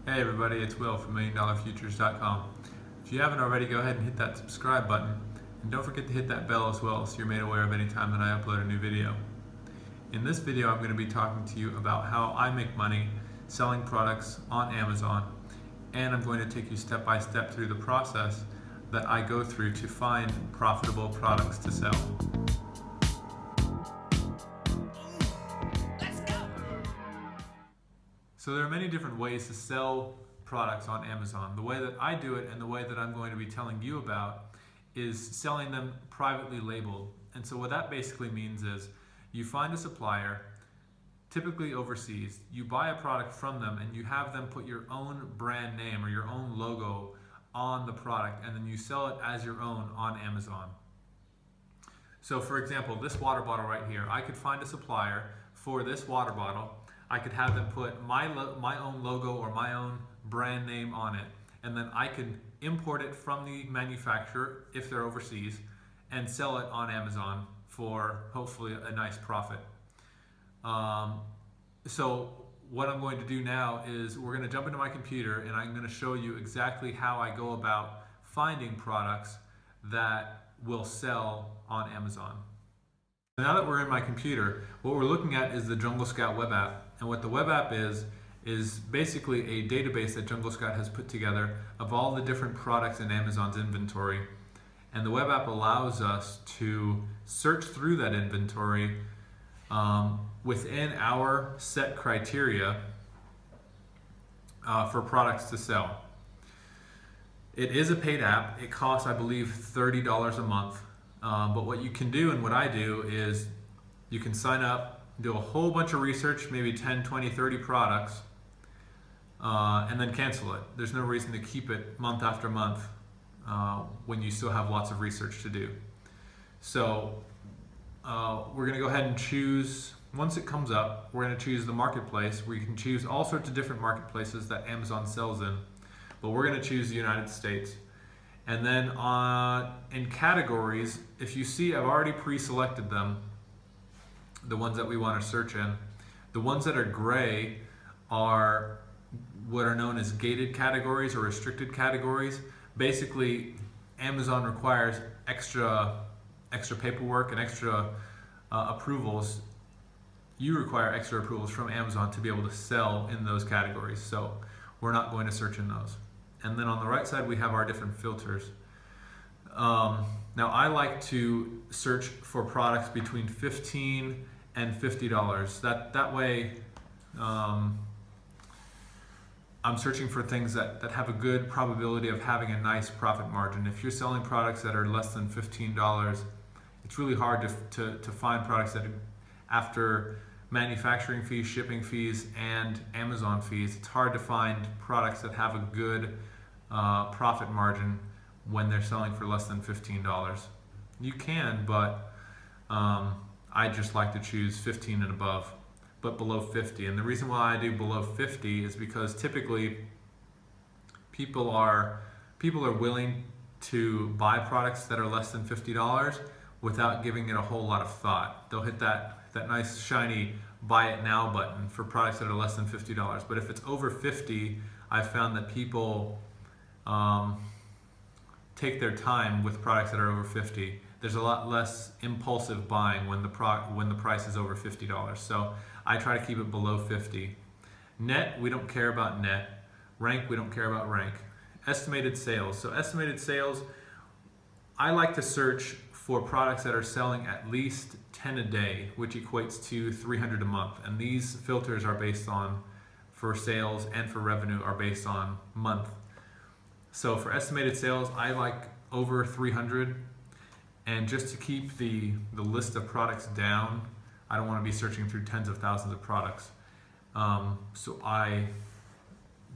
Hey everybody, it's Will from $1,000,000futures.com. If you haven't already, go ahead and hit that subscribe button. And don't forget to hit that bell as well so you're made aware of any time that I upload a new video. In this video, I'm going to be talking to you about how I make money selling products on Amazon. And I'm going to take you step by step through the process that I go through to find profitable products to sell. So there are many different ways to sell products on Amazon. The way that I do it and the way that I'm going to be telling you about is selling them privately labeled. And so what that basically means is you find a supplier, typically overseas, you buy a product from them and you have them put your own brand name or your own logo on the product, and then you sell it as your own on Amazon. So for example, this water bottle right here, I could find a supplier for this water bottle. I could have them put my own logo or my own brand name on it, and then I could import it from the manufacturer if they're overseas and sell it on Amazon for hopefully a nice profit. So what I'm going to do now is we're going to jump into my computer and I'm going to show you exactly how I go about finding products that will sell on Amazon. Now that we're in my computer, what we're looking at is the Jungle Scout web app. And what the web app is basically a database that Jungle Scout has put together of all the different products in Amazon's inventory. And the web app allows us to search through that inventory within our set criteria for products to sell. It is a paid app. It costs, I believe, $30 a month. But what you can do and what I do is you can sign up, do a whole bunch of research, maybe 10, 20, 30 products, and then cancel it. There's no reason to keep it month after month when you still have lots of research to do. So we're going to go ahead and choose, once it comes up, we're going to choose the marketplace where you can choose all sorts of different marketplaces that Amazon sells in. But we're going to choose the United States. And then in categories, if you see, I've already pre-selected them, the ones that we want to search in. The ones that are gray are what are known as gated categories or restricted categories. Basically, Amazon requires extra paperwork and extra approvals. You require extra approvals from Amazon to be able to sell in those categories. So we're not going to search in those. And then on the right side, we have our different filters. Now I like to search for products between $15 and $50. That way, I'm searching for things that have a good probability of having a nice profit margin. If you're selling products that are less than $15, it's really hard to find products that, after manufacturing fees, shipping fees, and Amazon fees, it's hard to find products that have a good profit margin when they're selling for less than $15. You can, but I just like to choose 15 and above, but below 50. And the reason why I do below 50 is because typically people are willing to buy products that are less than $50 without giving it a whole lot of thought. They'll hit that nice shiny buy it now button for products that are less than $50. But if it's over 50, I've found that people take their time with products that are over 50. There's a lot less impulsive buying when the price is over $50. So I try to keep it below 50. Net, we don't care about net. Rank, we don't care about rank. Estimated sales. So estimated sales, I like to search for products that are selling at least 10 a day, which equates to 300 a month. And these filters are based on, for sales and for revenue, are based on month. So for estimated sales, I like over 300. And just to keep the list of products down, I don't want to be searching through tens of thousands of products. So I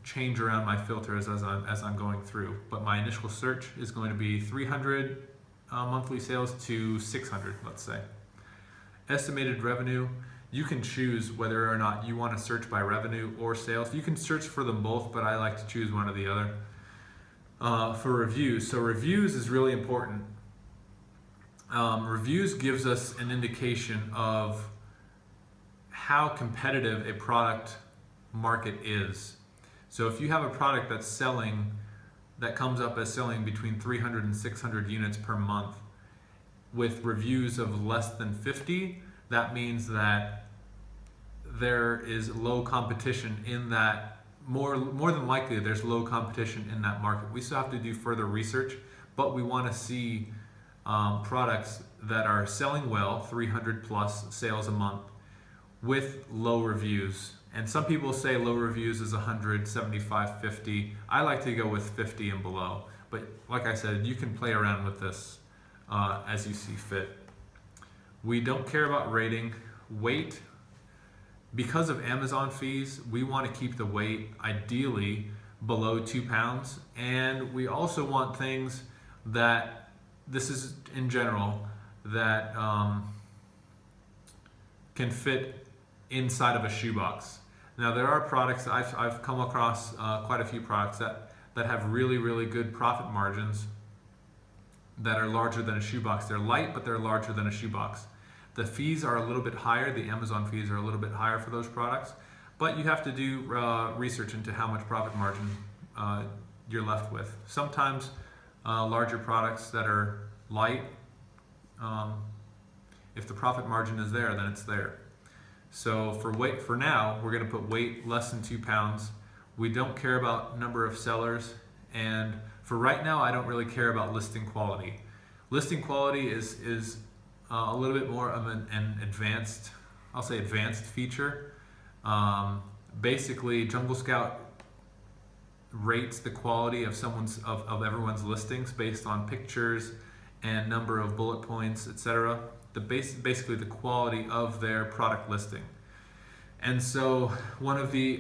change around my filters as I'm going through. But my initial search is going to be 300 monthly sales to 600, let's say. Estimated revenue, you can choose whether or not you want to search by revenue or sales. You can search for them both, but I like to choose one or the other. For reviews, so reviews is really important. Reviews gives us an indication of how competitive a product market is. So if you have a product that's selling, that comes up as selling between 300 and 600 units per month with reviews of less than 50, that means that there is low competition in that, more than likely there's low competition in that market. We still have to do further research, but we want to see products that are selling well, 300 plus sales a month, with low reviews. And some people say low reviews is 100, 75, 50. I like to go with 50 and below. But like I said, you can play around with this as you see fit. We don't care about rating. Weight, because of Amazon fees, we want to keep the weight ideally below 2 pounds. And we also want things that, this is in general, that can fit inside of a shoebox. Now there are products, I've come across quite a few products that have really, really good profit margins that are larger than a shoebox. They're light, but they're larger than a shoebox. The fees are a little bit higher, the Amazon fees are a little bit higher for those products, but you have to do research into how much profit margin you're left with. Sometimes larger products that are light, if the profit margin is there, then it's there. So for weight, for now, we're going to put weight less than 2 pounds. We don't care about number of sellers, and for right now, I don't really care about listing quality. Listing quality is a little bit more of an advanced, I'll say advanced feature. Basically, Jungle Scout rates the quality of everyone's listings based on pictures and number of bullet points, etc. Basically the quality of their product listing. And so one of the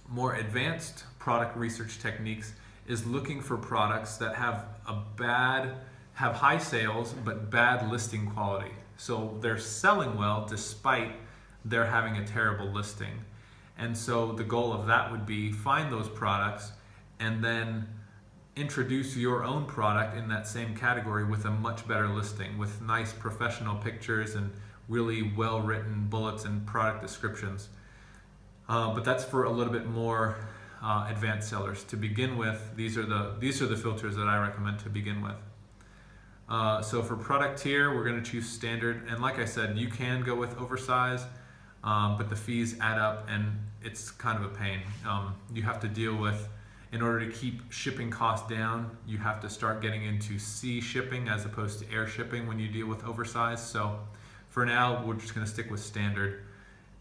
more advanced product research techniques is looking for products that have high sales but bad listing quality. So they're selling well despite they're having a terrible listing. And so the goal of that would be find those products and then introduce your own product in that same category with a much better listing, with nice professional pictures and really well-written bullets and product descriptions. But that's for a little bit more advanced sellers. To begin with, these are the filters that I recommend to begin with. So for product tier, we're going to choose standard, and like I said, you can go with oversized, but the fees add up and it's kind of a pain. You have to deal with, in order to keep shipping costs down, you have to start getting into sea shipping as opposed to air shipping when you deal with oversized. So for now, we're just going to stick with standard.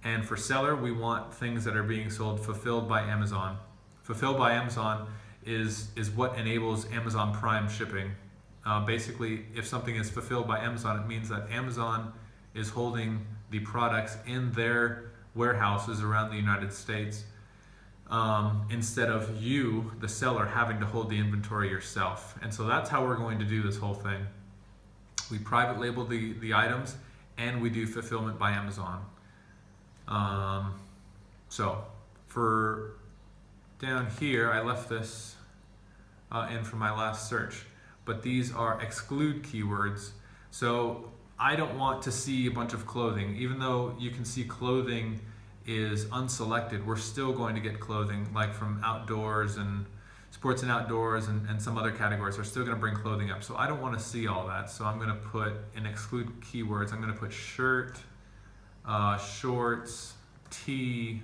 And for seller, we want things that are being sold fulfilled by Amazon. Fulfilled by Amazon is what enables Amazon Prime shipping. Basically, if something is fulfilled by Amazon, it means that Amazon is holding the products in their warehouses around the United States, instead of you, the seller, having to hold the inventory yourself. And so that's how we're going to do this whole thing. We private label the items, and we do fulfillment by Amazon. So for down here, I left this in for my last search, but these are exclude keywords. So I don't want to see a bunch of clothing. Even though you can see clothing is unselected, we're still going to get clothing, like from outdoors and sports and outdoors and some other categories are still going to bring clothing up. So I don't want to see all that. So I'm going to put in exclude keywords, I'm going to put shirt, shorts, tee,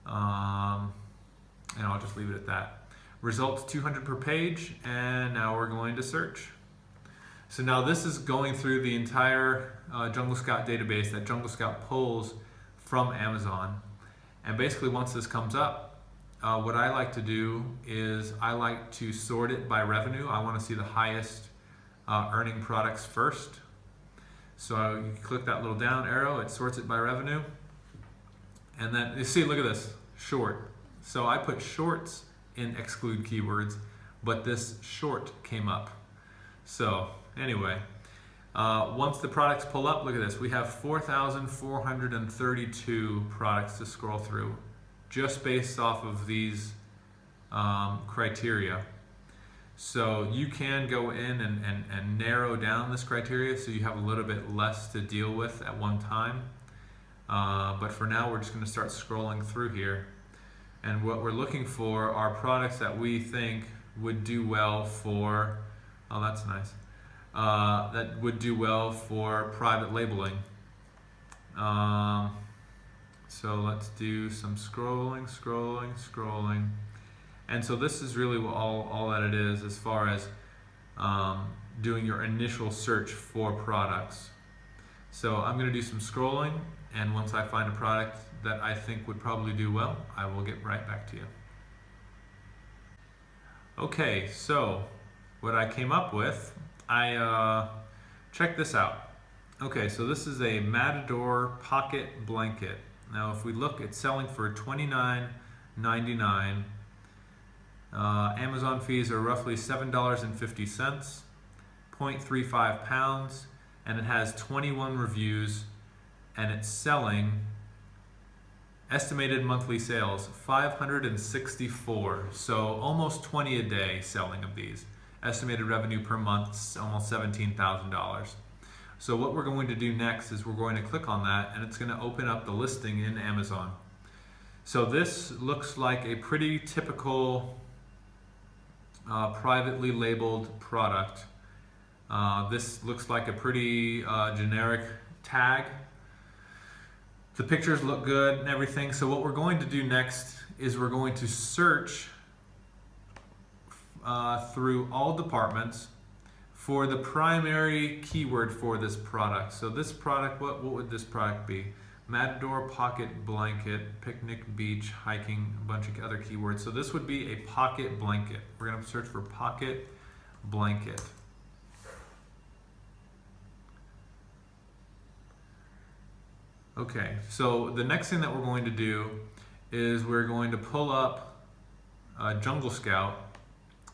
and I'll just leave it at that. Results 200 per page, and now we're going to search. So now this is going through the entire Jungle Scout database that Jungle Scout pulls from Amazon. And basically once this comes up, what I like to do is I like to sort it by revenue. I want to see the highest earning products first. So you click that little down arrow, it sorts it by revenue. And then you see, look at this, short. So I put shorts in exclude keywords, but this short came up. So anyway, once the products pull up, look at this. We have 4,432 products to scroll through just based off of these criteria. So you can go in and narrow down this criteria so you have a little bit less to deal with at one time. But for now, we're just going to start scrolling through here. And what we're looking for are products that we think would do well for, oh that's nice, that would do well for private labeling. So let's do some scrolling. And so this is really all that it is as far as doing your initial search for products. So I'm going to do some scrolling, and once I find a product that I think would probably do well, I will get right back to you. Okay, so what I came up with, check this out. Okay, so this is a Matador pocket blanket. Now if we look, it's selling for $29.99. Amazon fees are roughly $7.50, 0.35 pounds, and it has 21 reviews, and it's selling estimated monthly sales 564, so almost 20 a day selling of these. Estimated revenue per month almost $17,000. So what we're going to do next is we're going to click on that, and it's going to open up the listing in Amazon. So this looks like a pretty typical privately labeled product. This looks like a pretty generic tag. The pictures look good and everything. So what we're going to do next is we're going to search through all departments for the primary keyword for this product. So this product, what would this product be? Matador pocket blanket, picnic, beach, hiking, a bunch of other keywords. So this would be a pocket blanket. We're going to search for pocket blanket. Okay, so the next thing that we're going to do is we're going to pull up Jungle Scout.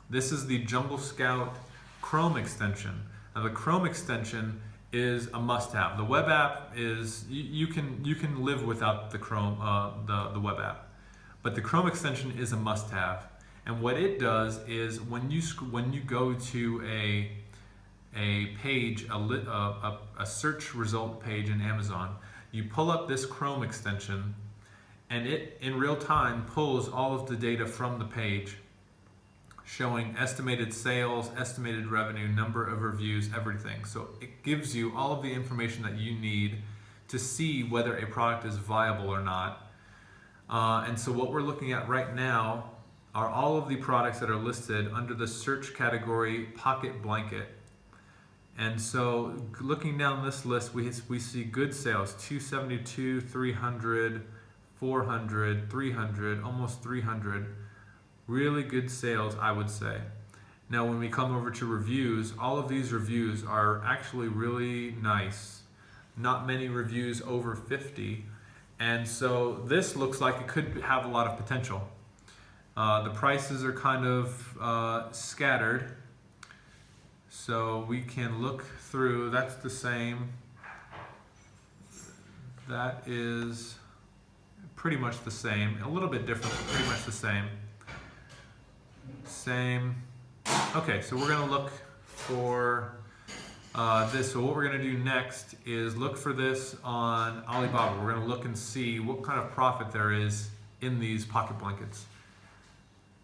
This is the Jungle Scout Chrome extension. Now the Chrome extension is a must-have. The web app is, you can live without the Chrome, the web app, but the Chrome extension is a must-have. And what it does is when you go to a page, a search result page in Amazon, you pull up this Chrome extension, and it in real time pulls all of the data from the page, showing estimated sales, estimated revenue, number of reviews, everything. So it gives you all of the information that you need to see whether a product is viable or not. And so what we're looking at right now are all of the products that are listed under the search category pocket blanket. And so looking down this list, we see good sales, 272, 300, 400, 300, almost 300. Really good sales, I would say. Now when we come over to reviews, all of these reviews are actually really nice. Not many reviews over 50. And so this looks like it could have a lot of potential. The prices are kind of scattered. So we can look through, that's the same. That is pretty much the same. A little bit different, but pretty much the same. Same. Okay, so we're gonna look for this. So what we're gonna do next is look for this on Alibaba. We're gonna look and see what kind of profit there is in these pocket blankets.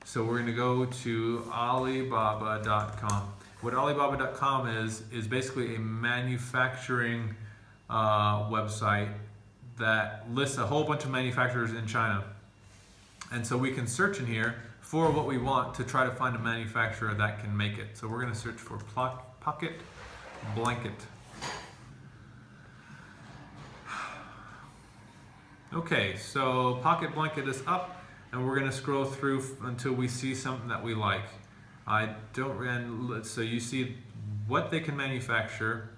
So we're gonna go to Alibaba.com. What Alibaba.com is basically a manufacturing website that lists a whole bunch of manufacturers in China. And so we can search in here for what we want to try to find a manufacturer that can make it. So we're going to search for pocket blanket. Okay, so pocket blanket is up, and we're going to scroll through until we see something that we like. So you see what they can manufacture,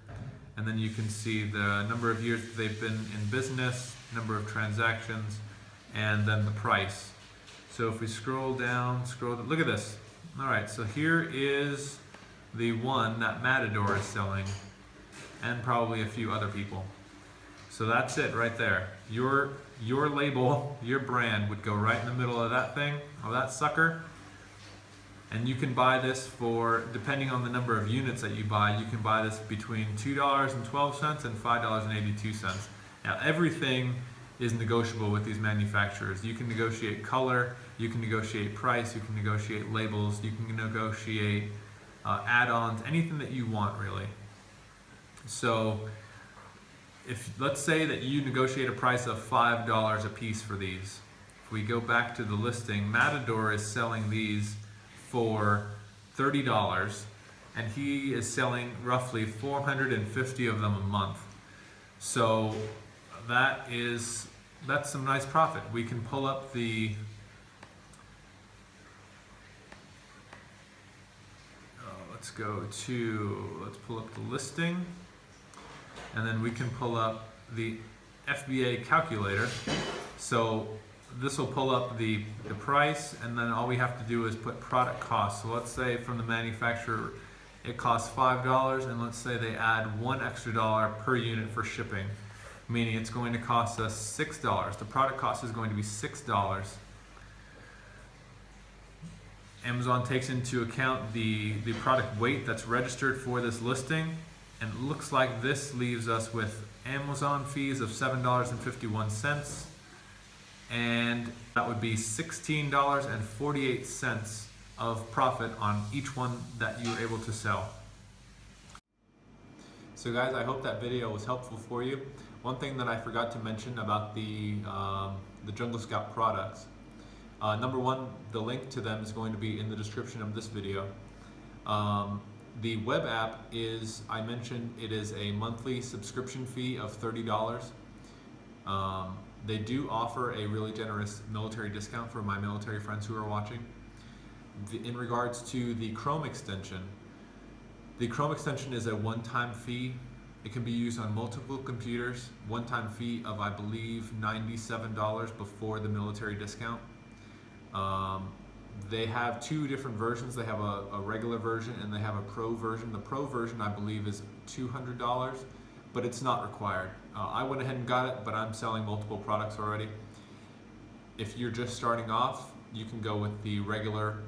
and then you can see the number of years that they've been in business, number of transactions, and then the price. So if we scroll down, look at this. All right, so here is the one that Matador is selling, and probably a few other people. So that's it right there. Your label, your brand would go right in the middle of that thing, of that sucker. And you can buy this for, depending on the number of units that you buy, you can buy this between $2.12 and $5.82. Now everything is negotiable with these manufacturers. You can negotiate color, you can negotiate price, you can negotiate labels, you can negotiate add-ons, anything that you want really. So if let's say that you negotiate a price of $5 a piece for these. If we go back to the listing, Matador is selling these for $30, and he is selling roughly 450 of them a month. So that's some nice profit. We can pull up let's pull up the listing, and then we can pull up the FBA calculator. So this will pull up the price, and then all we have to do is put product cost. So let's say from the manufacturer it costs $5, and let's say they add $1 extra per unit for shipping, meaning it's going to cost us $6. The product cost is going to be $6. Amazon takes into account the product weight that's registered for this listing, and it looks like this leaves us with Amazon fees of $7.51, and that would be $16.48 of profit on each one that you were able to sell. So guys, I hope that video was helpful for you. One thing that I forgot to mention about the Jungle Scout products. Number one, the link to them is going to be in the description of this video. The web app is, I mentioned, it is a monthly subscription fee of $30. They do offer a really generous military discount for my military friends who are watching. In regards to the Chrome extension is a one-time fee. It can be used on multiple computers. One-time fee of, I believe, $97 before the military discount. They have two different versions. They have a regular version and they have a pro version. The pro version, I believe, is $200, but it's not required. I went ahead and got it, but I'm selling multiple products already. If you're just starting off, you can go with the regular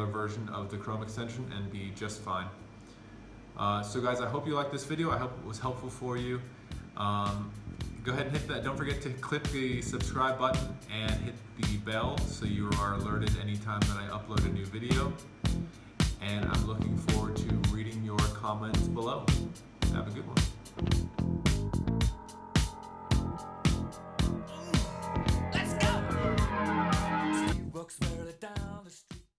version of the Chrome extension and be just fine. So guys, I hope you liked this video. I hope it was helpful for you. Go ahead and hit that. Don't forget to click the subscribe button and hit the bell so you are alerted anytime that I upload a new video. And I'm looking forward to reading your comments below. Have a good one.